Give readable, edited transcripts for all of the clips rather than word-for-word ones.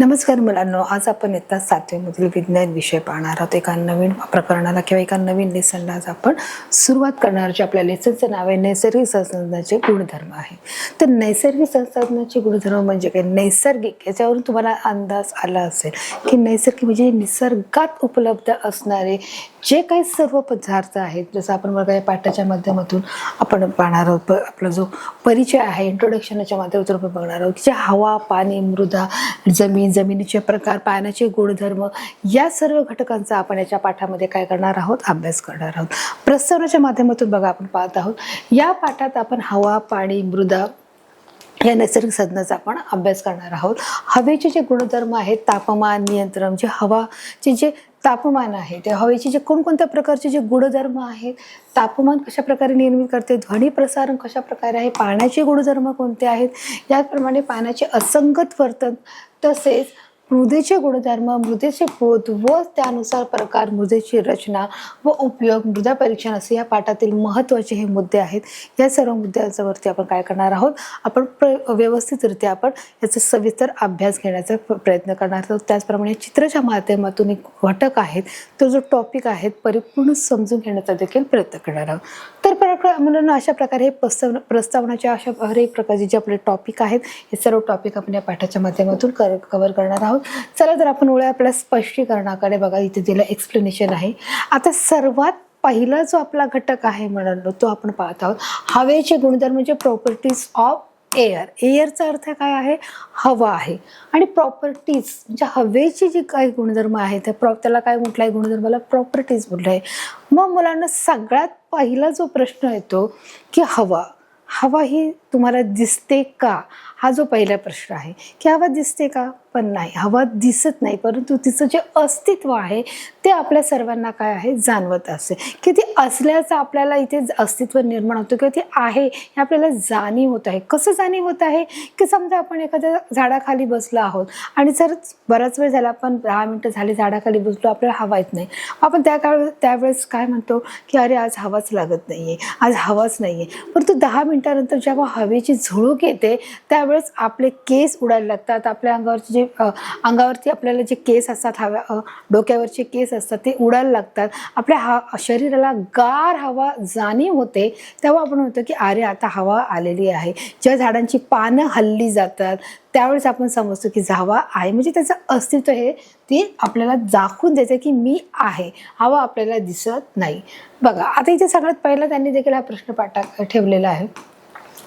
नमस्कार मुलांनो, आज आपण इयत्ता 7वी मधील विज्ञान विषय पाहणार आहोत। एका नवीन प्रकरणाला किंवा एका नवीन लेसनला आज आपण सुरुवात करणार। जे आपल्या लेसनचं नाव आहे नैसर्गिक संसाधनाचे गुणधर्म आहे। तर नैसर्गिक संसाधनाचे गुणधर्म म्हणजे काय? नैसर्गिक, याच्यावरून तुम्हाला अंदाज आला असेल की नैसर्गिक म्हणजे निसर्गात उपलब्ध असणारे जे काही सर्व पदार्थ आहेत। जसं आपण बघा या पाठाच्या माध्यमातून आपण पाहणार आहोत, आपला जो परिचय आहे इंट्रोडक्शनच्या माध्यमातून आपण बघणार आहोत की हवा, पाणी, मृदा, जमिनीचे प्रकार, पाण्याचे गुणधर्म, या सर्व घटकांचा आपण याच्या पाठामध्ये काय करणार आहोत? अभ्यास करणार आहोत। प्रस्तावनेच्या माध्यमातून बघा आपण पाहत आहोत, या पाठात आपण हवा, पाणी, मृदा या नैसर्गिक साधनाचा आपण अभ्यास करणार आहोत। हवेचे जे गुणधर्म आहेत, तापमान नियंत्रण, जे हवाचे जे तापमान आहे, त्या हवेचे जे कोणकोणत्या प्रकारचे जे गुणधर्म आहेत, तापमान कशा प्रकारे निर्मित करते, ध्वनी प्रसारण कशा प्रकारे आहे, पाण्याचे गुणधर्म कोणते आहेत, याप्रमाणे पाण्याचे असंगत वर्तन, तसेच मृदेचे गुणधर्म, मृदेचे पोत व त्यानुसार प्रकार, मृदेची रचना व उपयोग, मृदा परीक्षण असे या पाठातील महत्त्वाचे हे मुद्दे आहेत। या सर्व मुद्द्यांवरती आपण काय करणार आहोत? आपण व्यवस्थितरित्या आपण याचा सविस्तर अभ्यास घेण्याचा प्रयत्न करणार आहोत। त्याचप्रमाणे चित्राच्या माध्यमातून एक घटक आहेत, तो जो टॉपिक आहे परिपूर्ण समजून घेण्याचा देखील प्रयत्न करणार आहोत। तर मुलांना अशा प्रकारे प्रस्तावनाच्या अशा हरेक प्रकारचे जे आपले टॉपिक आहेत, हे सर्व टॉपिक आपण या पाठाच्या माध्यमातून कव्हर करणार आहोत। चला तर आपण वळूया आपल्या स्पष्टीकरणाकडे। बघा इथे दिलं एक्सप्लेनेशन आहे। आता सर्वात पहिला जो आपला घटक आहे मुलांनो, तो आपण पाहत आहोत हवेचे गुणधर्म, म्हणजे प्रॉपर्टीज ऑफ एअर। एअरचा अर्थ काय आहे? हवा आहे। आणि प्रॉपर्टीज म्हणजे हवेची जी काही गुणधर्म आहेत, त्याला काय म्हटलं आहे? गुणधर्माला प्रॉपर्टीज म्हटलं आहे। मग मुलांना सगळ्यात पहिला जो प्रश्न येतो की हवा ही तुम्हाला दिसते का? हा जो पहिला प्रश्न आहे की हवा दिसते का? पण नाही, हवा दिसत नाही, परंतु तिचं जे अस्तित्व आहे ते आपल्या सर्वांना काय आहे? जाणवत असते की ती असल्याचं आपल्याला इथे अस्तित्व निर्माण होतं किंवा ती आहे हे आपल्याला जाणीव होत आहे। कसं जाणीव होत आहे? की समजा आपण एखाद्या झाडाखाली बसलो आहोत आणि जर बराच वेळ झाला, आपण 10 मिनिटं झाली झाडाखाली बसलो, आपल्याला हवा येत नाही, आपण त्यावेळेस काय म्हणतो की अरे आज हवाच लागत नाहीये, आज हवाच नाहीये। परंतु 10 मिनिटानंतर जेव्हा हवेची झुळूक येते त्यावेळेस आपले केस उडायला लागतात, आपल्या अंगावरती आपल्याला जे केस असतात, डोक्यावरचे केस असतात ते उडायला लागतात, आपल्या शरीराला गार हवा जाणीव होते, तेव्हा आपण म्हणतो की अरे आता हवा आलेली आहे। ज्या झाडांची पानं हलली जातात त्यावेळेस आपण समजतो की हवा आहे, म्हणजे त्याचं अस्तित्व हे ती आपल्याला दाखवून देते की मी आहे, हवा आपल्याला दिसत नाही। बघा आता इथे सगळ्यात पहिला त्यांनी देखील हा प्रश्न ठेवलेला आहे,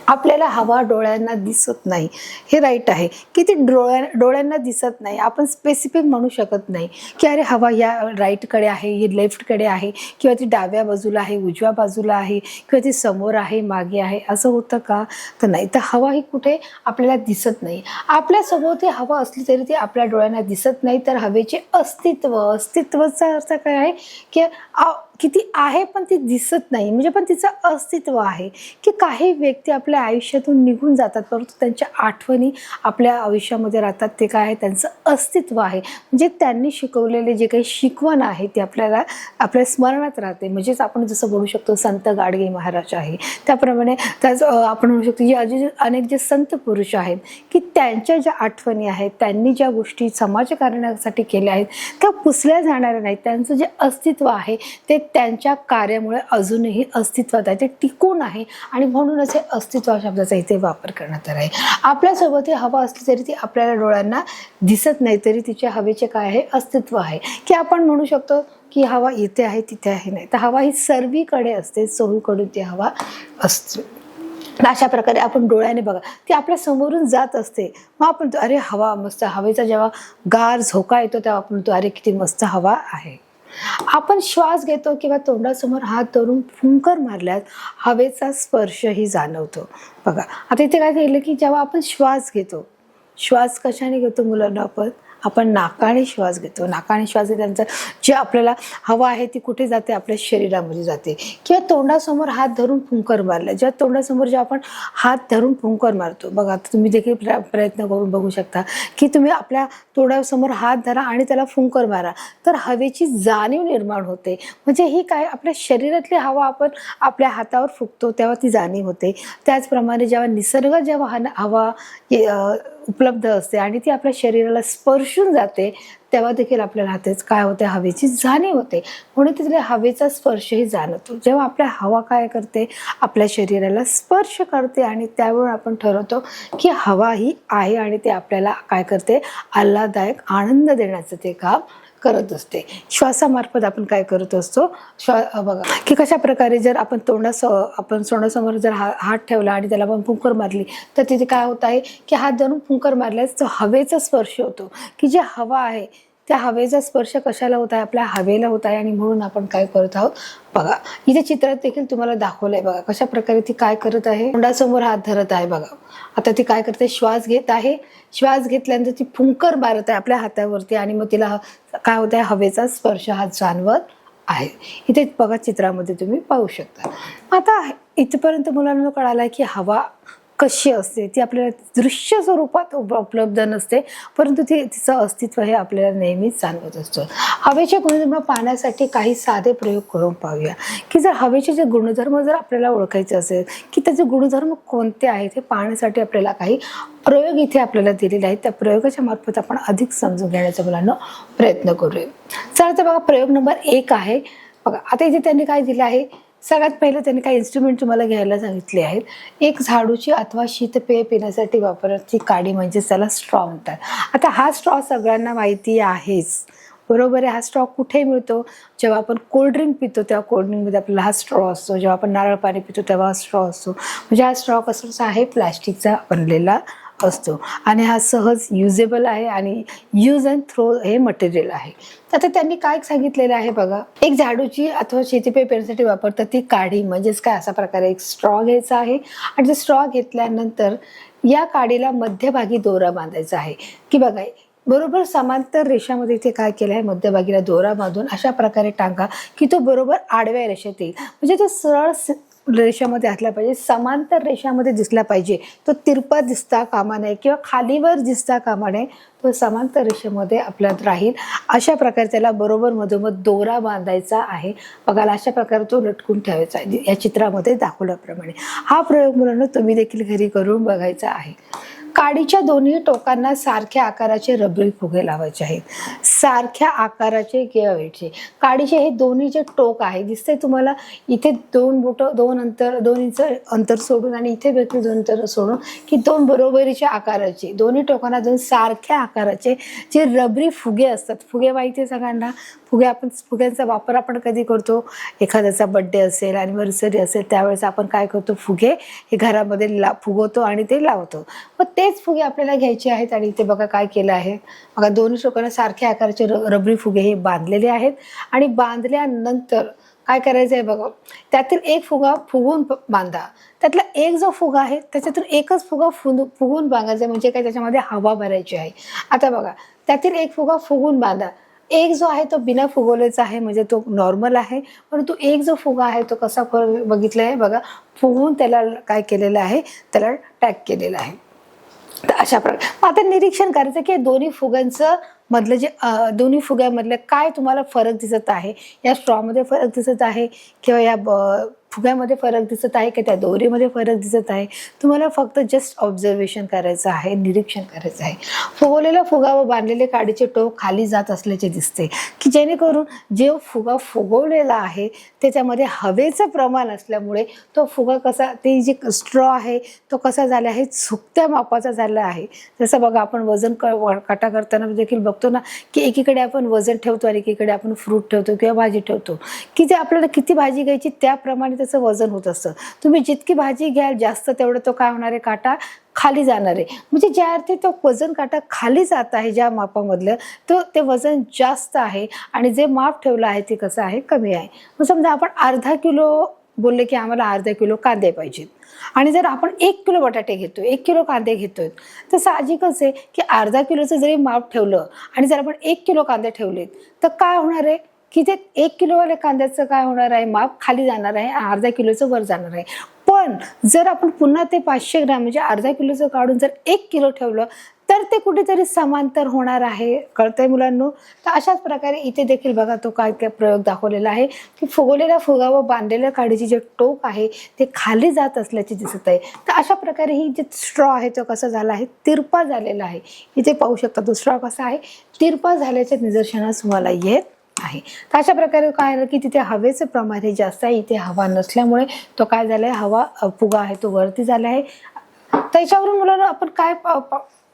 आपल्याला हवा डोळ्यांना दिसत नाही। हे राईट आहे की ती डोळ्यांना दिसत नाही, आपण स्पेसिफिक म्हणू शकत नाही की अरे हवा या राईटकडे आहे, ही लेफ्टकडे आहे, किंवा ती डाव्या बाजूला आहे, उजव्या बाजूला आहे, किंवा ती समोर आहे, मागे आहे, असं होतं का? तर नाही। तर हवा ही कुठे आपल्याला दिसत नाही, आपल्यासोबत हवा असली तरी ती आपल्या डोळ्यांना दिसत नाही। तर हवेचे अस्तित्वाचा अर्थ काय आहे की ती आहे पण ती दिसत नाही, म्हणजे पण तिचं अस्तित्व आहे। की काही व्यक्ती आपल्या आयुष्यातून निघून जातात, परंतु त्यांच्या आठवणी आपल्या आयुष्यामध्ये राहतात, ते काय आहे? त्यांचं अस्तित्व आहे। म्हणजे त्यांनी शिकवलेले जे काही शिकवण आहे ते आपल्या स्मरणात राहते। म्हणजेच आपण जसं बोलू शकतो संत गाडगे महाराज आहे, त्याप्रमाणे आपण म्हणू शकतो की अनेक जे संत पुरुष आहेत की त्यांच्या ज्या आठवणी आहेत, त्यांनी ज्या गोष्टी समाजकारणासाठी केल्या आहेत त्या पुसल्या जाणाऱ्या नाहीत। त्यांचं जे अस्तित्व आहे ते त्यांच्या कार्यामुळे अजूनही अस्तित्वात आहे, ते टिकून आहे, आणि म्हणूनच हे अस्तित्व शब्दाचा इथे वापर करण्यात आला आहे। आपल्यासोबत ही हवा असली तरी ती आपल्याला डोळ्यांना दिसत नाही, तरी तिच्या हवेचे काय आहे? अस्तित्व आहे। की आपण म्हणू शकतो की हवा इथे आहे तिथे आहे, नाही, तर हवा ही सर्वीकडे असते, चोहूकडून ती हवा असते। अशा प्रकारे आपण डोळ्याने बघा, ती आपल्या समोरून जात असते, मग आपण अरे हवा मस्त, हवेचा जेव्हा गार झोका येतो तेव्हा आपण म्हणतो अरे किती मस्त हवा आहे। आपण श्वास घेतो किंवा तोंडासमोर हात धरून फुंकर मारल्यास हवेचा स्पर्शही जाणवतो। बघा आता इथे काय केलं की जेव्हा आपण श्वास घेतो, श्वास कशाने घेतो मुलांना? आपण नाकाने श्वास घेतो। नाकाने श्वास घेतल्यानंतर जे आपल्याला हवा आहे ती कुठे जाते? आपल्या शरीरामध्ये जाते। किंवा तोंडासमोर हात धरून फुंकर मारला, जेव्हा तोंडासमोर जेव्हा आपण हात धरून फुंकर मारतो, बघा आता तुम्ही देखील प्रयत्न करून बघू शकता की तुम्ही आपल्या तोंडासमोर हात धरा आणि त्याला फुंकर मारा, तर हवेची जाणीव निर्माण होते। म्हणजे ही काय? आपल्या शरीरातली हवा आपण आपल्या हातावर फुंकतो तेव्हा ती जाणीव होते। त्याचप्रमाणे जेव्हा निसर्ग हवा उपलब्ध असते आणि ती आपल्या शरीराला स्पर्शून जाते, तेव्हा देखील आपल्याला तेच काय होते, हवेची जाणीव होते. म्हणून तिथले हवेचा स्पर्शही जाणवतो. जेव्हा आपल्या हवा काय करते, आपल्या शरीराला स्पर्श करते आणि त्यावेळी आपण ठरवतो की हवा ही आहे आणि ते आपल्याला काय करते, आल्हाददायक आनंद देण्याचं ते काम करत असते. श्वासामार्फत आपण काय करत असतो, बघा की कशा प्रकारे जर आपण तोंडासमोर जर हात ठेवला आणि त्याला आपण फुंकर मारली तर तिथे काय होत आहे की हात धरून फुंकर मारल्यास तो हवेचा स्पर्श होतो, की जे हवा आहे त्या हवेचा स्पर्श कशाला होत आहे, आपल्या हवेला होत आहे. आणि म्हणून आपण काय करत आहोत, बघा इथे चित्रात देखील तुम्हाला दाखवलंय, बघा कशा प्रकारे ती काय करत आहे, तोंडासमोर हात धरत आहे. बघा आता ती काय करते, श्वास घेत आहे. श्वास घेतल्यानंतर ती फुंकर मारत आहे आपल्या हातावरती आणि मग तिला काय होत आहे, हवेचा स्पर्श हा जाणवत आहे. इथे बघा चित्रामध्ये तुम्ही पाहू शकता. आता इथपर्यंत मुलांना कळालं की हवा कशी असते, ती आपल्याला दृश्य स्वरूपात उपलब्ध नसते, परंतु तिचं अस्तित्व हे आपल्याला नेहमीच जाणवत असतं. हवेचे गुणधर्म पाहण्यासाठी काही साधे प्रयोग करून पाहूया, की जर हवेचे जे गुणधर्म जर आपल्याला ओळखायचे असेल की त्याचे गुणधर्म कोणते आहेत हे पाहण्यासाठी आपल्याला काही प्रयोग इथे आपल्याला दिलेले आहेत. त्या प्रयोगाच्या मार्फत आपण अधिक समजून घेण्याचा मुलांना प्रयत्न करूया. चला तर बघा, प्रयोग नंबर 1 आहे. बघा आता इथे त्यांनी काय दिलं आहे, सगळ्यात पहिलं त्यांनी काही इन्स्ट्रुमेंट तुम्हाला घ्यायला सांगितले आहेत. एक झाडूची अथवा शीतपेय पिण्यासाठी वापरण्याची काडी म्हणजेच त्याला स्ट्रॉ म्हणतात. आता हा स्ट्रॉ सगळ्यांना माहिती आहेच, बरोबर आहे. हा स्ट्रॉ कुठे मिळतो, जेव्हा आपण कोल्ड्रिंक पितो तेव्हा कोल्ड्रिंकमध्ये आपल्याला हा स्ट्रॉ असतो, जेव्हा आपण नारळ पाणी पितो तेव्हा हा स्ट्रॉ असतो. म्हणजे हा स्ट्रॉ कसा आहे, प्लॅस्टिकचा बनलेला असतो आणि हा सहज युजेबल आहे आणि यूज अँड थ्रो हे मटेरियल आहे. आता त्यांनी काय सांगितलेलं आहे बघा, एक झाडूची अथवा शेतीपेय पेरण्यासाठी वापरतात ती काडी म्हणजेच काय, असा प्रकारे एक स्ट्रॉ घ्यायचा आहे आणि ते स्ट्रॉ घेतल्यानंतर या काडीला मध्यभागी दोरा बांधायचा आहे. की बघा बरोबर समांतर रेषामध्ये इथे काय केलं आहे, मध्यभागीला दोरा बांधून अशा प्रकारे टांगा की तो बरोबर आडव्या रेषेत येईल. म्हणजे तो सरळ रेषामध्ये असला पाहिजे, समांतर रेषामध्ये दिसला पाहिजे. तो तिरपा दिसता कामा नये किंवा खालीवर दिसता कामा नये, तो समांतर रेषेमध्ये आपल्यात राहील. अशा प्रकारे त्याला बरोबर मधोमध दोरा बांधायचा आहे. बघायला अशा प्रकारे तो लटकून ठेवायचा आहे या चित्रामध्ये दाखवल्याप्रमाणे. हा प्रयोग मुलांना तुम्ही देखील घरी करून बघायचा आहे. काडीच्या दोन्ही टोकांना सारख्या आकाराचे रबरी फुगे लावायचे आहेत. सारख्या आकाराचे किंवा वेटचे काडीचे हे दोन्ही जे टोक आहे, दिसते तुम्हाला इथे 2 बोटं 2 इंच अंतर सोडून आणि इथे देखील 2 अंतर सोडून की 2 बरोबरीच्या आकाराचे दोन्ही टोकांना 2 सारख्या आकाराचे जे रबरी फुगे असतात. फुगे माहिती आहे सगळ्यांना, फुग्यांचा वापर आपण कधी करतो, एखाद्याचा बर्थडे असेल, ॲनिव्हर्सरी असेल त्यावेळेस आपण काय करतो, फुगे हे घरामध्ये फुगवतो आणि ते लावतो. मग तेच फुगे आपल्याला घ्यायचे आहेत आणि इथे बघा काय केलं आहे, बघा दोन्ही टोकांना सारख्या आकाराचे रबरी फुगे हे बांधलेले आहेत. आणि बांधल्यानंतर काय करायचं आहे बघा, त्यातील एक फुगा फुगवून बांधा. त्यातला एक जो फुगा आहे त्याच्यातून एकच फुगा फुगवून बांधायचा, म्हणजे काय त्याच्यामध्ये हवा भरायची आहे. आता बघा त्यातील एक फुगा फुगवून बांधा. एक जो आहे तो बिना फुगवल्याचा आहे, म्हणजे तो नॉर्मल आहे. परंतु एक जो फुगा आहे तो कसा बघितला आहे बघा, फुगवून त्याला काय केलेलं आहे, त्याला टॅग केलेलं आहे. तर अशा प्रकारे आता निरीक्षण करायचं की दोन्ही फुग्यांचं मधलं जे दोन्ही फुग्यामधले काय तुम्हाला फरक दिसत आहे, या स्ट्रॉमध्ये फरक दिसत आहे किंवा या फुग्यामध्ये फरक दिसत आहे की त्या दोरीमध्ये फरक दिसत आहे. तुम्हाला फक्त जस्ट ऑब्झर्वेशन करायचं आहे, निरीक्षण करायचं आहे. फुगवलेला फुगा व बांधलेले काडीचे टोक खाली जात असल्याचे दिसते, की जेणेकरून जे फुगा फुगवलेला आहे त्याच्यामध्ये हवेचं प्रमाण असल्यामुळे तो फुगा कसा, ते जे स्ट्रॉ आहे तो कसा झाला आहे, झुकत्या मापाचा झाला आहे. जसं बघा आपण वजन काटा करताना देखील बघतो ना, की एकीकडे आपण वजन ठेवतो आणि एकीकडे आपण फ्रूट ठेवतो किंवा भाजी ठेवतो, की जे आपल्याला किती भाजी घ्यायची त्याप्रमाणे त्याचं वजन होत असतं. तुम्ही जितकी भाजी घ्याल जास्त तेवढं तो काय होणार आहे, काटा खाली जाणार आहे. म्हणजे ज्या अर्थी तो वजन काटा खाली जात आहे ज्या मापामधलं, तो ते वजन जास्त आहे आणि जे माप ठेवलं आहे ते कसं आहे, कमी आहे. मग समजा आपण अर्धा किलो बोलले की आम्हाला अर्धा किलो कांदे पाहिजेत आणि जर आपण 1 किलो बटाटे घेतोय, 1 किलो कांदे घेतोय, तर साहजिकच आहे की अर्धा किलोचं जरी माप ठेवलं आणि जर आपण 1 किलो कांदे ठेवलेत तर काय होणार आहे की ते 1 किलोवाल्या कांद्याचं काय होणार आहे, माप खाली जाणार आहे, अर्धा किलोचं वर जाणार आहे. पण जर आपण पुन्हा ते 500 ग्रॅम म्हणजे अर्धा किलोचं काढून जर 1 किलो ठेवलं तर ते कुठेतरी समांतर होणार आहे. कळतंय मुलांनो? तर अशाच प्रकारे इथे देखील बघा तो काय काय प्रयोग दाखवलेला आहे की फुगवलेल्या फुगा व बांधलेल्या काडीचे जे टोक आहे ते खाली जात असल्याचे दिसत आहे. तर अशा प्रकारे ही जे स्ट्रॉ आहे तो कसा झाला आहे, तिरपा झालेला आहे. इथे पाहू शकता तो स्ट्रॉ कसा आहे, तिरपा झाल्याच्या निदर्शनास मला येत आहे. तर अशा प्रकारे काय आहे की तिथे हवेचं प्रमाण हे जास्त आहे. इथे हवा नसल्यामुळे तो काय झालाय, हवा फुगा आहे तो वरती झाला आहे. त्याच्यावरून मुलांना आपण काय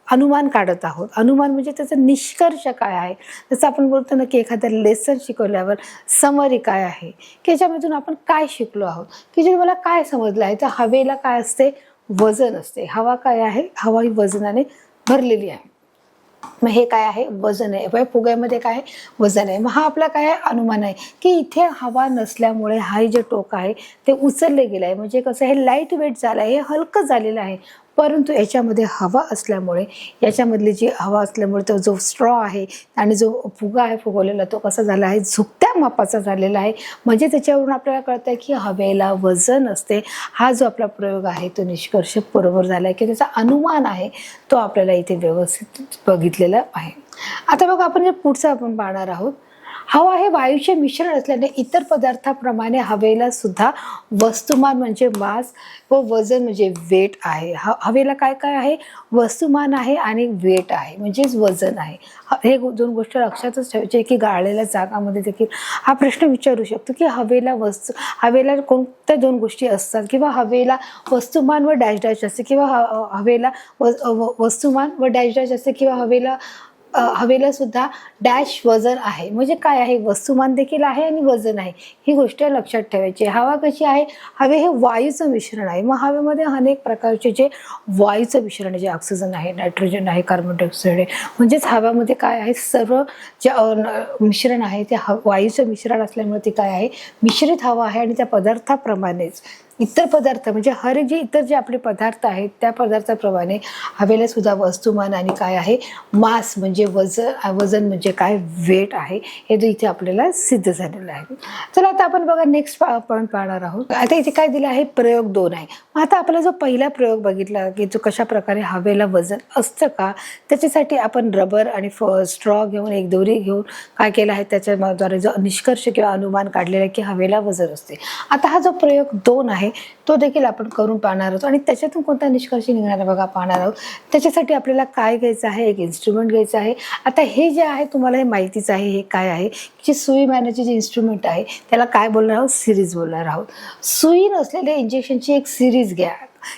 अनुमान काढत आहोत. अनुमान म्हणजे त्याचा निष्कर्ष काय आहे. जसं आपण बोलतो ना की एखाद्या लेसन शिकवल्यावर समरी काय आहे, की याच्यामधून आपण काय शिकलो आहोत, की जे मला काय समजलं आहे. तर हवेला काय असते, वजन असते. हवा काय आहे, हवा ही वजनाने भरलेली आहे. मग हे काय आहे, वजन आहे. फुग्यामध्ये काय आहे, वजन आहे. मग हा आपला काय अनुमान आहे की इथे हवा नसल्यामुळे हा जे टोक आहे ते उचलले गेलं आहे. म्हणजे कसं, हे लाईट वेट झालं आहे, हे हलकं झालेलं आहे. परंतु याच्यामध्ये हवा असल्यामुळे, याच्यामधली जी हवा असल्यामुळे तो जो स्ट्रॉ आहे आणि जो फुगा आहे फुगवलेला तो कसा झाला आहे, झुकत्या मापाचा झालेला आहे. म्हणजे त्याच्यावरून आपल्याला कळतं की हवेला वजन असते. हा जो आपला प्रयोग आहे तो निष्कर्ष बरोबर झाला आहे की त्याचा अनुमान आहे तो आपल्याला इथे व्यवस्थित बघितलेला आहे. आता बघा आपण जे पुढचं आपण पाहणार आहोत. हवा हे वायूचे मिश्रण असल्याने इतर पदार्थाप्रमाणे हवेला सुद्धा वस्तुमान म्हणजे मास व वजन म्हणजे वेट आहे. हवेला काय काय आहे, वस्तुमान आहे आणि वेट आहे म्हणजेच वजन आहे. हे दोन गोष्टी लक्षातच ठेवायचे की गाळलेल्या जागामध्ये देखील हा प्रश्न विचारू शकतो की हवेला कोणत्या दोन गोष्टी असतात, किंवा हवेला वस्तुमान व डॅश डॅश असते, किंवा हवेला वस्तुमान व डॅश डॅश असते, किंवा हवेला सुद्धा डॅश वजन आहे. म्हणजे काय आहे, वस्तुमान देखील आहे आणि वजन आहे. ही गोष्ट लक्षात ठेवायची. हवा कशी आहे, हवे हे वायूचं मिश्रण आहे. मग हवेमध्ये अनेक प्रकारचे जे वायूचं मिश्रण आहे, जे ऑक्सिजन आहे, नायट्रोजन आहे, कार्बन डायऑक्साईड आहे. म्हणजेच हव्यामध्ये काय आहे, सर्व जे मिश्रण आहे ते वायूचं मिश्रण असल्यामुळे ती काय आहे, मिश्रित हवा आहे. आणि त्या पदार्थाप्रमाणेच इतर पदार्थ म्हणजे हर एक जे इतर जे आपले पदार्थ आहेत त्या पदार्थाप्रमाणे हवेला सुद्धा वस्तुमान आणि काय आहे, मास म्हणजे वजन म्हणजे काय, वेट आहे. हे जो इथे आपल्याला सिद्ध झालेलं आहे. चला आता आपण बघा नेक्स्ट पॉईंट पाहणार आहोत. आता इथे काय दिलं आहे, प्रयोग 2 आहे. आता आपला जो पहिला प्रयोग बघितला की जो कशा प्रकारे हवेला वजन असतं का, त्याच्यासाठी आपण रबर आणि स्ट्रॉ घेऊन एक दोरी घेऊन काय केलं आहे, त्याच्याद्वारे जो निष्कर्ष किंवा अनुमान काढलेला आहे की हवेला वजन असते. आता हा जो प्रयोग 2 आहे तो देखील आपण करून पाहणार आहोत आणि त्याच्यातून कोणता निष्कर्ष निघणार आहे बघा पाहणार आहोत. त्याच्यासाठी आपल्याला काय घ्यायचं आहे, एक इन्स्ट्रुमेंट घ्यायचं आहे. आता हे जे आहे तुम्हाला हे माहितीच आहे, हे काय आहे, जी सुई मारण्याची जी इन्स्ट्रुमेंट आहे त्याला काय बोलणार आहोत, सिरीज बोलणार आहोत. सुई नसलेल्या इंजेक्शनची एक सिरीज घ्या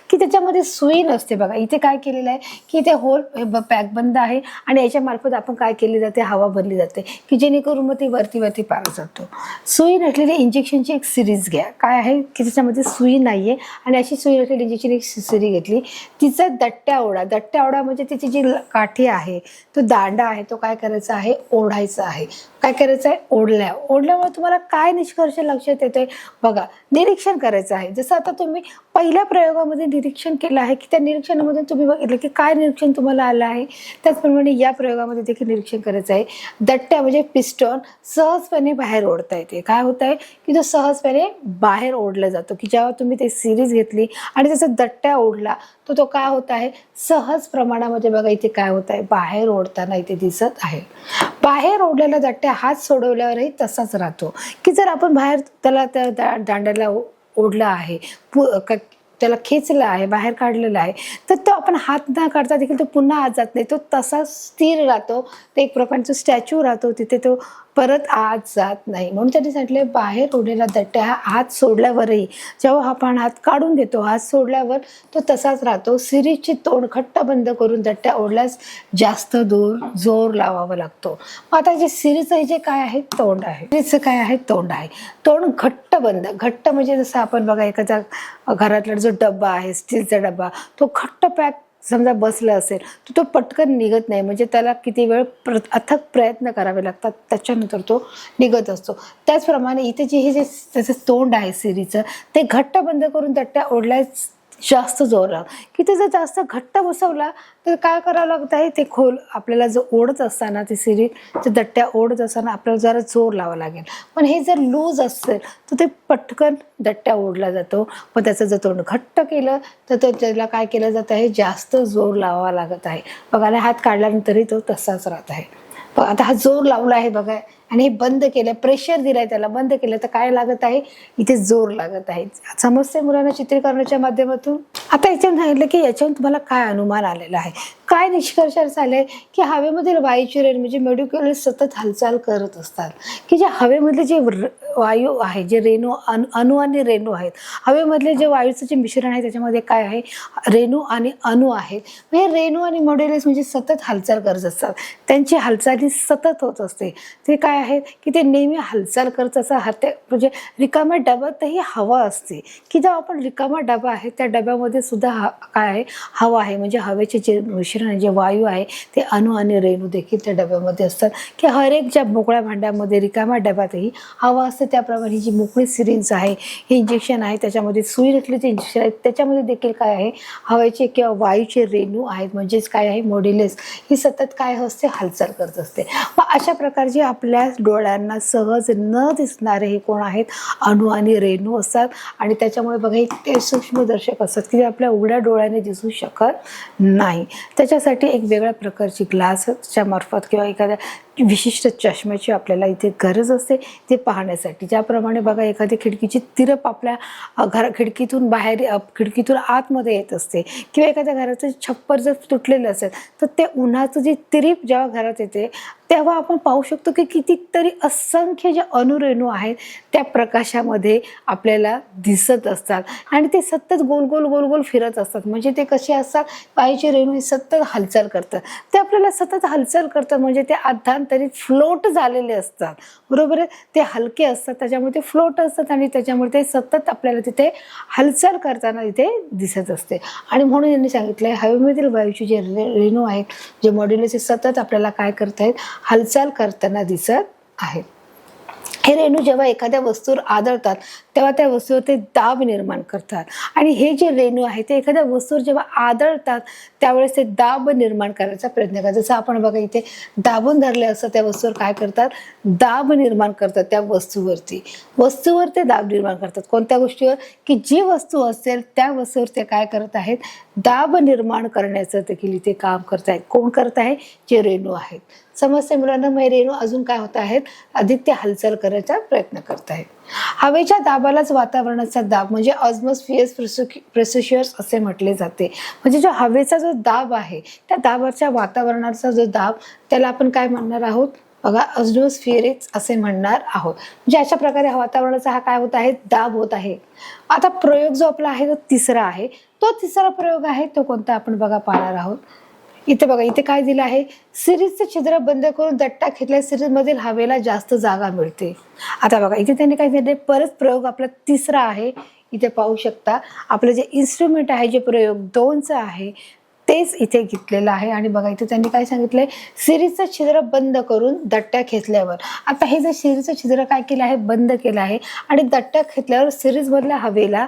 की त्याच्यामध्ये सुई नसते. बघा इथे काय केलेलं आहे की इथे होल पॅक बंद आहे आणि याच्या मार्फत आपण काय केली जाते, हवा भरली जाते की जेणेकरून मग ती वरती पार जातो. सुई नसलेली इंजेक्शनची एक सिरीज घ्या. काय आहे की त्याच्यामध्ये सुई नाहीये आणि अशी सुई नसलेली इंजेक्शन एक सिरी घेतली. तिचा दट्ट्या ओढा म्हणजे तिची जी काठी आहे, तो दांडा आहे, तो काय करायचा आहे, ओढायचा आहे. काय करायचं आहे, ओढल्यामुळे तुम्हाला काय निष्कर्ष लक्षात येतोय बघा, निरीक्षण करायचं आहे. जसं आता तुम्ही पहिल्या प्रयोगामध्ये निरीक्षण केलं आहे की त्या निरीक्षणामध्ये तुम्ही बघितलं की काय निरीक्षण तुम्हाला आलं आहे, त्याचप्रमाणे या प्रयोगामध्ये देखील निरीक्षण करायचं आहे. दट्ट्या म्हणजे पिस्टन सहजपणे बाहेर ओढता येते. काय होत आहे की तो सहजपणे बाहेर ओढला जातो की जेव्हा तुम्ही ते सिरीज घेतली आणि त्याचा दट्ट्या ओढला तो काय होत आहे, सहज प्रमाणामध्ये बघा इथे काय होत आहे, बाहेर ओढताना इथे दिसत आहे. बाहेर ओढलेला दट्ट्या हात सोडवल्यावरही तसाच राहतो की जर आपण बाहेर त्याला त्या दांड्याला ओढला आहे, त्याला खेचला आहे, बाहेर काढलेला आहे, तर तो आपण हात न काढता देखील तो पुन्हा आत जात नाही, तो तसा स्थिर राहतो. ते एक प्रकारचा स्टॅच्यू राहतो, तिथे तो परत आत जात नाही. म्हणून त्यांनी सांगितले बाहेर ओढलेला दट्ट्या हा हात सोडल्यावरही, जेव्हा आपण हात काढून घेतो, हात सोडल्यावर तो तसाच राहतो. सिरीजची तोंड घट्ट बंद करून दट्ट्या ओढल्यास जास्त जोर लावावा लागतो. आता जे सिरीजचं जे काय आहे, तोंड आहे, सिरीजचं काय आहे, तोंड आहे. तोंड घट्ट म्हणजे जसं आपण बघा एखाद्या घरातला जो डब्बा आहे, स्टीलचा डब्बा, तो घट्ट पॅक समजा बसला असेल तर तो पटकन निघत नाही. म्हणजे त्याला किती वेळ अथक प्रयत्न करावे लागतात, त्याच्यानंतर तो निघत असतो. त्याचप्रमाणे इथे जे हे जे त्याचं तोंड आहे सिरीचं, ते घट्ट बंद करून दट्ट्या ओढल्यास जास्त जोर लावून, की ते जर जास्त घट्ट बसवला तर काय करावं लागत आहे, ते खोल आपल्याला जो ओढत असताना ती सिरी ते दट्ट्या ओढत असताना आपल्याला जरा जोर लावावा लागेल. पण हे जर लूज असेल तर ते पटकन दट्ट्या ओढला जातो. पण त्याचं जर तोंड घट्ट केलं तर त्याला काय केलं जात आहे, जास्त जोर लावावा लागत आहे. बघा हात काढल्यानंतरही तो तसाच राहत आहे. आता हा जोर लावला आहे बघा, आणि हे बंद केलं, प्रेशर दिलाय त्याला, बंद केलं तर काय लागत आहे, इथे जोर लागत आहे. समजते मुलांना चित्रीकरणाच्या माध्यमातून? आता याच्यात सांगितलं की याच्यातून तुम्हाला काय अनुमान आलेला आहे, काय निष्कर्षास आलंय की हवेमधील वायूची रेणू म्हणजे मॉलिक्युल्स सतत हालचाल करत असतात, की जे हवेमधले जे वायू आहे, जे रेणू अणु आणि रेणू आहेत, हवेमधले जे वायूचं जे मिश्रण आहे त्याच्यामध्ये काय आहे, रेणू आणि अणु आहेत. हे रेणू आणि मॉड्युलस म्हणजे सतत हालचाल करत असतात, त्यांची हालचाली सतत होत असते. ते काय आहेत की ते नेहमी हालचाल करत असतात. म्हणजे रिकाम्या डब्यातही हवा असते, की जेव्हा आपण रिकामा डबा आहे त्या डब्यामध्ये सुद्धा काय आहे, हवा आहे. म्हणजे हवेचे जे मिश्रण जे वायू आहे ते अणु आणि रेणू देखील त्या डब्यामध्ये असतात, की हर एक ज्या मोकळ्या भांड्यामध्ये रिकाम्या डब्यातही हवा असते. त्याप्रमाणे ही जी मोकळी सिरिंज आहे, हे इंजेक्शन आहे, त्याच्यामध्ये सुई नसली ते इंजेक्शन आहे, त्याच्यामध्ये देखील काय आहे, हवेचे किंवा वायूचे रेणू आहेत, म्हणजेच काय आहे, मॉड्युलस ही सतत काय असते, हालचाल करत असते. मग अशा प्रकारचे आपल्या डोळ्यांना सहज न दिसणारे हे कोण आहेत, अणु आणि रेणू असतात. आणि त्याच्यामुळे बघा ते सूक्ष्मदर्शक असतात की आपल्या उघड्या डोळ्याने दिसू शकत नाही. त्याच्यासाठी एक वेगळ्या प्रकारची ग्लासच्या मार्फत किंवा एखाद्या विशिष्ट चष्म्याची आपल्याला इथे गरज असते ते पाहण्यासाठी. ज्याप्रमाणे बघा एखादी खिडकीची तिरप आपल्या खिडकीतून बाहेर, खिडकीतून आतमध्ये येत असते, किंवा एखाद्या घराचं छप्पर जर तुटलेलं असेल तर ते उन्हाचं जी तिरीप जेव्हा घरात येते तेव्हा आपण पाहू शकतो की कितीतरी असंख्य जे अणुरेणू आहेत त्या प्रकाशामध्ये आपल्याला दिसत असतात, आणि ते सतत गोल गोल गोल गोल फिरत असतात. म्हणजे ते कसे असतात, वायूचे रेणू हे सतत हालचाल करतात, ते आपल्याला सतत हालचाल करतात, म्हणजे ते अध्यांतरित फ्लोट झालेले असतात, बरोबर आहे. ते हलके असतात त्याच्यामुळे ते फ्लोट असतात, आणि त्याच्यामुळे ते सतत आपल्याला तिथे हालचाल करताना तिथे दिसत असते. आणि म्हणून यांनी सांगितलंय हवेमधील वायूचे जे रेणू आहेत, जे मॉड्युलस, सतत आपल्याला काय करतायत, हालचाल करताना दिसत आहेत. हे रेणू जेव्हा एखाद्या वस्तूवर आदळतात तेव्हा त्या वस्तूवर ते दाब निर्माण करतात, आणि हे जे रेणू आहे ते एखाद्या वस्तूवर जेव्हा आदळतात त्यावेळेस ते दाब निर्माण करायचा प्रयत्न करतात. जसं आपण बघा इथे दाबून धरले असतं, त्या वस्तूवर काय करतात, दाब निर्माण करतात. त्या वस्तूवर ते दाब निर्माण करतात. कोणत्या गोष्टीवर, की जी वस्तू असेल त्या वस्तूवर ते काय करत आहेत, दाब निर्माण करण्याचं देखील इथे काम करत आहेत. कोण करत आहे, जे रेणू आहेत. समजते मुलांना? मग रेणू अजून काय होत आहेत, अधिक ते हालचाल करायचा प्रयत्न करत आहेत. हवेच्या दाबालाच वातावरणाचा दाब म्हणजे ऑस्मॉस्फिअर्स प्रेशर्स असे म्हटले जाते. म्हणजे जो हवेचा जो दाब आहे त्या दाबाच्या वातावरणाचा जो दाब त्याला आपण काय म्हणणार आहोत, बघा ऑस्मॉस्फिअर्स असे म्हणणार आहोत. म्हणजे अशा प्रकारे वातावरणाचा हा काय होत आहे, दाब होत आहे. आता प्रयोग जो आपला आहे तो तिसरा आहे. तो तिसरा प्रयोग आहे तो कोणता आपण बघा पाहणार आहोत. इथे बघा, इथे काय दिलं आहे, सिरीजचे छिद्र बंद करून दट्टा खेचल्या सिरीज मधील हवेला जास्त जागा मिळते. आता बघा इथे त्यांनी काय दिले, परत प्रयोग आपला तिसरा आहे. इथे पाहू शकता आपलं जे इन्स्ट्रुमेंट आहे, जे प्रयोग 2चं आहे तेच इथे घेतलेलं आहे. आणि बघा इथे त्यांनी काय सांगितलंय, सिरीजचं छिद्र बंद करून दट्ट्या खेचल्यावर. आता हे जे सिरीजचं छिद्र काय केलं आहे, बंद केलं आहे, आणि दट्ट्या खेचल्यावर सिरीज मधल्या हवेला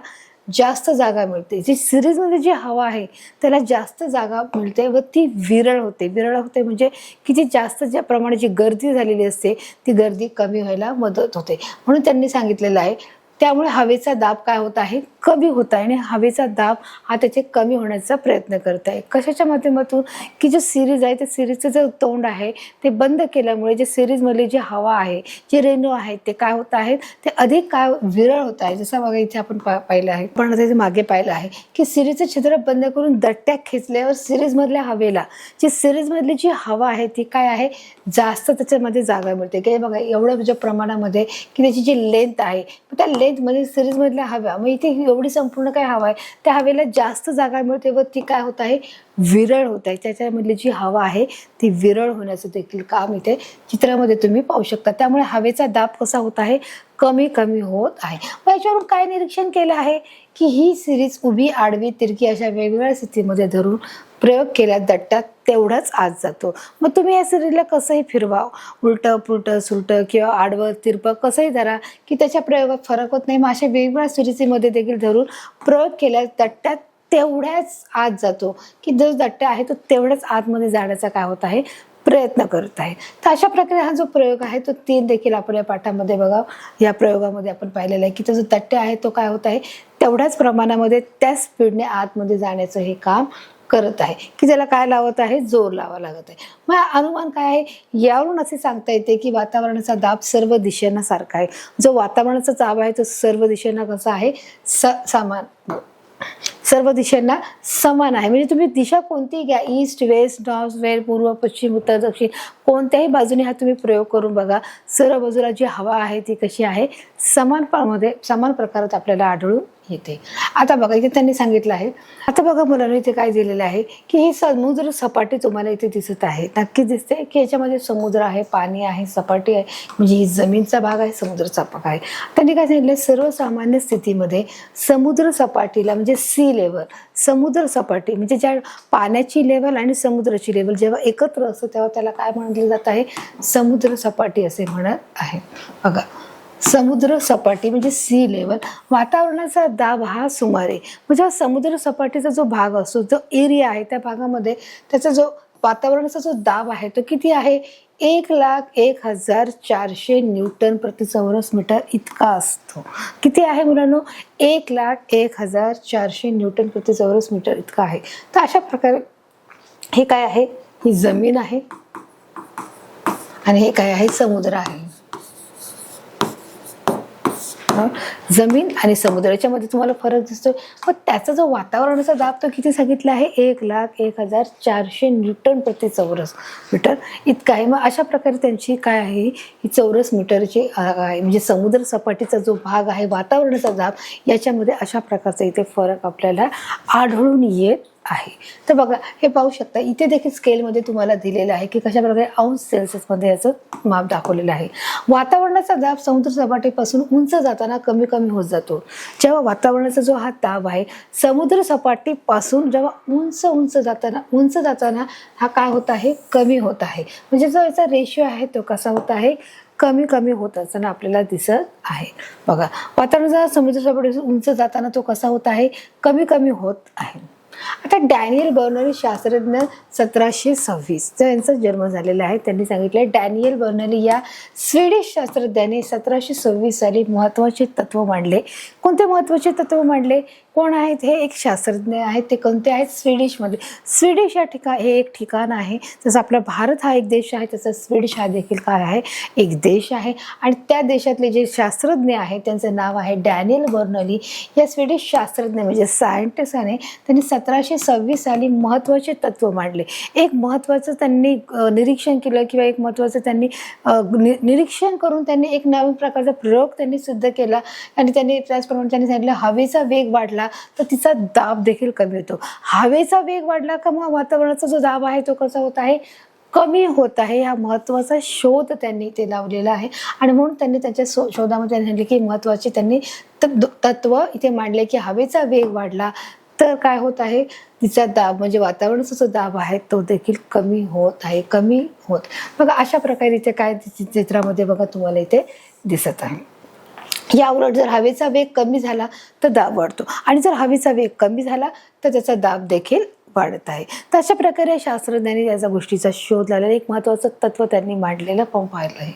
जास्त जागा मिळते. जी सिरीजमध्ये जी हवा आहे त्याला जास्त जागा मिळते व ती विरळ होते म्हणजे किती जास्त ज्या प्रमाणे जी गर्दी झालेली असते ती गर्दी कमी व्हायला मदत होते. म्हणून त्यांनी सांगितलेलं आहे त्यामुळे हवेचा दाब काय होत आहे, कमी होत आहे, आणि हवेचा दाब हा त्याचे कमी होण्याचा प्रयत्न करत आहे. कशाच्या माध्यमातून, की जो सिरीज आहे त्या सिरीजचं जो तोंड आहे ते बंद केल्यामुळे जे सिरीजमधली जी हवा आहे, जे रेणू आहेत ते काय होत आहेत, ते अधिक काय विरळ होत आहे. जसं बघा इथे आपण पाहिलं आहे, पण त्याचे मागे पाहिलं आहे की सिरीजचं छिद्र बंद करून दट्ट्या खेचल्यावर सिरीजमधल्या हवेला, जी सिरीजमधली जी हवा आहे ती काय आहे, जास्त त्याच्यामध्ये जागा मिळते. की बघा एवढ्या ज्या प्रमाणामध्ये की त्याची जी लेंथ आहे त्या लेंथमध्ये सिरीजमधल्या हवा, मग इथे एवढी संपूर्ण काय हवा आहे त्या हवेला जास्त जागा मिळते व ती काय होत आहे, विरळ होत आहे. त्याच्यामधली जी हवा आहे ती विरळ होण्याचं देखील काम इथे चित्रामध्ये तुम्ही पाहू शकता. त्यामुळे हवेचा दाब कसा होत आहे, कमी कमी होत आहे. मग याच्यावरून काय निरीक्षण केलं आहे की ही सिरीज उभी, आडवी, तिरकी अशा वेगवेगळ्या स्थितीमध्ये धरून प्रयोग केल्या दट्टा तेवढाच आत जातो. मग तुम्ही या सिरीजला कसंही फिरवा, उलटं पुलटं सुलटं किंवा आडवं तिरपं कसंही धरा की त्याच्या प्रयोगात फरक होत नाही. मग अशा वेगवेगळ्या सिरीजमध्ये देखील धरून प्रयोग केल्या दट्ट्यात तेवढ्याच आत जातो, की जो दट्टा आहे तो तेवढ्याच आतमध्ये जाण्याचा काय होत आहे, प्रयत्न करत आहे. तर अशा प्रकारे हा जो प्रयोग आहे तो 3 देखील आपल्या पाठामध्ये बघा, या प्रयोगामध्ये आपण पाहिलेला आहे की तो जो दट्टा आहे तो काय होत आहे, तेवढ्याच प्रमाणामध्ये त्या स्पीडने आतमध्ये जाण्याचं हे काम करत आहे, की ज्याला काय लावत आहे, जोर लावा लागत आहे. मग अनुमान काय आहे, यावरून असे सांगता येते की वातावरणाचा दाब सर्व दिशेनं सारखा आहे. जो वातावरणाचा दाब आहे तो सर्व दिशेनं कसा आहे, समान, सर्व दिशांना समान आहे. म्हणजे तुम्ही दिशा कोणतीही घ्या, ईस्ट वेस्ट नॉर्थ वेस्ट पूर्व पश्चिम उत्तर दक्षिण, कोणत्याही बाजूने हा तुम्ही प्रयोग करून बघा, सर्व बाजूला जी हवा आहे ती कशी आहे, समान प्रकारात आपल्याला आढळून येते. आता बघा इथे त्यांनी सांगितलं आहे, आता बघा मुलांनी इथे काय दिलेलं आहे की ही समुद्र सपाटी तुम्हाला इथे दिसत आहे, नक्की दिसते की याच्यामध्ये समुद्र आहे, पाणी आहे, सपाटी आहे, म्हणजे ही जमीनचा भाग आहे, समुद्राचा भाग आहे. त्यांनी काय सांगितलं, सर्वसामान्य स्थितीमध्ये समुद्र सपाटीला म्हणजे सी लेवल, समुद्र सपाटी म्हणजे ज्या पाण्याची लेवल आणि समुद्राची लेवल जेव्हा एकत्र असतं तेव्हा त्याला काय म्हटलं जात आहे, समुद्र सपाटी असे म्हणत आहे. बघा समुद्र सपाटी म्हणजे सी लेवल, वातावरणाचा दाब हा सुमारे म्हणजे समुद्र सपाटीचा जो भाग असतो, जो एरिया आहे त्या भागामध्ये त्याचा जो वातावरणाचा जो दाब आहे तो किती आहे, 1,01,400 न्यूटन प्रति चौरस मीटर इतका असतो. किती आहे मुलांनो, 1,01,400 न्यूटन प्रति चौरस मीटर इतका आहे. तर अशा प्रकारे हे काय आहे, ही जमीन आहे आणि हे काय आहे, समुद्र आहे. जमीन आणि समुद्र याच्यामध्ये तुम्हाला फरक दिसतोय. पण त्याचा जो वातावरणाचा दाब तो किती सांगितला आहे, 1,01,400 न्यूटन प्रति चौरस मीटर इतका आहे. मग अशा प्रकारे त्यांची काय आहे, ही चौरस मीटरची आहे, म्हणजे समुद्र सपाटीचा जो भाग आहे, वातावरणाचा दाब, याच्यामध्ये अशा प्रकारचा इथे फरक आपल्याला आढळून येत आहे. तर बघा हे पाहू शकता, इथे देखील स्केलमध्ये तुम्हाला दिलेलं आहे की कशा प्रकारे अंश सेल्सिअसमध्ये याचं माप दाखवलेलं आहे. वातावरणाचा दाब समुद्र सपाटीपासून उंच जाताना कमी कमी होत जातो. जेव्हा वातावरणाचा जो हा दाब आहे समुद्र सपाटीपासून जेव्हा उंच जाताना हा काय होत आहे, कमी होत आहे. म्हणजे जो याचा रेशिओ आहे तो कसा होत आहे, कमी कमी होत असताना आपल्याला दिसत आहे. बघा वातावरणाचा समुद्र सपाटीपासून उंच जाताना तो कसा होत आहे, कमी कमी होत आहे. आता डॅनियल बर्नौली शास्त्रज्ञ 1726 यांचा जन्म झालेला आहे. त्यांनी सांगितलं, डॅनियल बर्नौली या स्वीडिश शास्त्रज्ञाने 1726 साली महत्त्वाचे तत्व मांडले. कोणते महत्त्वाचे तत्व मांडले, कोण आहेत, हे एक शास्त्रज्ञ आहेत. ते कोणते आहेत, स्वीडिशमध्ये. स्वीडिश या हे एक ठिकाण आहे. जसं आपला भारत हा एक देश आहे तसं स्वीडिश हा देखील काय आहे, एक देश आहे. आणि त्या देशातले जे शास्त्रज्ञ आहेत त्यांचं नाव आहे डॅनियल बर्नौली. या स्वीडिश शास्त्रज्ञ म्हणजे सायंटिस्टने त्यांनी 1726 साली महत्त्वाचे तत्व मांडले. एक महत्त्वाचं त्यांनी निरीक्षण केलं किंवा एक महत्त्वाचं त्यांनी निरीक्षण करून त्यांनी एक नवीन प्रकारचा प्रयोग त्यांनी सिद्ध केला. आणि त्यांनी त्याचप्रमाणे त्यांनी सांगितलं, हवेचा वेग वाढला तर तिचा दाब देखील कमी होतो. हवेचा वेग वाढला का मग वातावरणाचा जो दाब आहे तो कसा होत आहे, कमी होत आहे. हा महत्त्वाचा शोध त्यांनी ते लावलेला आहे. आणि म्हणून त्यांनी त्याच्या शोधामध्ये सांगितले की महत्त्वाचे त्यांनी तत्व इथे मांडले की हवेचा वेग वाढला तर काय होत आहे, तिचा दाब म्हणजे वातावरणाचा जो दाब आहे तो देखील कमी होत आहे, कमी होत. बघा अशा प्रकारे इथे काय चित्रामध्ये बघा तुम्हाला इथे दिसत आहे. या उलट जर हवेचा वेग कमी झाला तर दाब वाढतो आणि जर हवेचा वेग कमी झाला तर त्याचा दाब देखील वाढत आहे. तर अशा प्रकारे शास्त्रज्ञांनी याचा गोष्टीचा शोध लावलेला एक महत्त्वाचं तत्व त्यांनी मांडलेलं पाहिलं आहे.